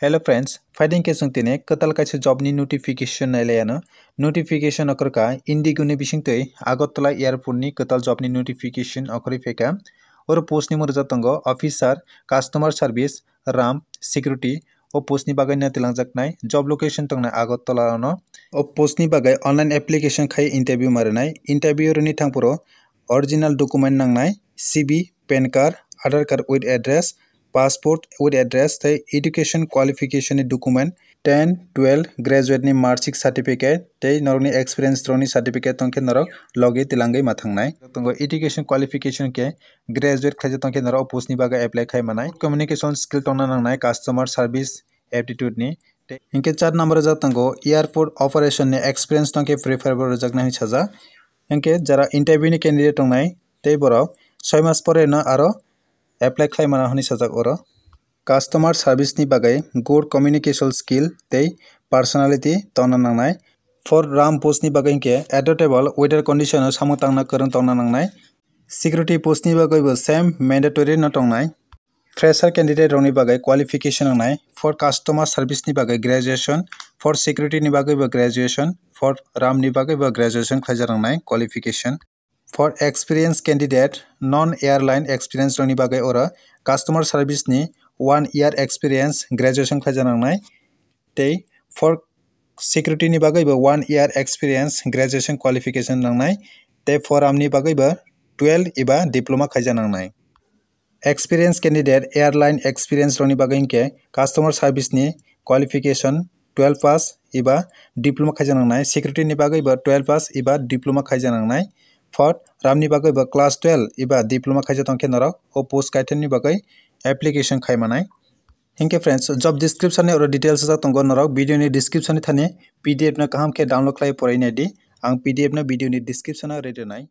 Hello friends, fighting ke sung tine katal kaisa job ni notification naileyano notification okorka Indigo ni bisingtui Agartala airport ni katal job ni notification okori feka oro post ni murja tongo officer customer service RAM security o post ni bagai na tilangjaknai job location tongna Agartala no o post ni bagai online application khai interview marinai interview ni thangpuro original document nangnai CV PAN card Aadhaar card with address passport with address tei education qualification ni document 10 12 graduate ni marksheet certificate tei norokni experience rokni certificate tongkhe norok logi tilangai mathangnai tongo education qualification ke graduate khlaijak tongkhe norok post ni bagai apply khaimanai communication skill tongna nangnai customer service aptitude ni hinke 4 number ja tongo airport operation ni experience tongkhe preferable rwjaknai sajak hinke jara interview ni candidate tongnai tei borok 6 mas pore no aro apply khlaimana honi sajak oro customer service ni bagai good communication skill tei personality tongna nangnai for RAM post ni bagai ke adaptable weather condition o samung tangna kwrwng tongna nangnai security post ni bagai bo same mandatory no tongnai fresher candidate rokni bagai qualification nangnai for customer service ni bagai graduation for security ni bagai bo graduation for RAM ni bagai bo graduation khlaijak nangnai qualification for experienced candidate non-airline experience rokni bagai ora customer service ni 1 year experience graduation khlaijak nangnai tei for security ni bagai bo 1 year experience graduation qualification nangnai tei for RAM ni bagai bo 12 eba diploma khaijak nangnai experienced candidate airline experience rokni bagai ke customer service ni qualification 12 pass eba diploma khaijak nangnai security ni bagai bo 12 pass eba diploma khaijak nangnai for RAM ni bagai bo class 12 eba diploma khaijak tongkhe norok o post kaitan ni bagai application khaimanai hinke friends job description ni oro details ja tongo norok video ni description ni thani PDF no kaham khe download khlai porai nai di ang PDF no video ni description o ready nai।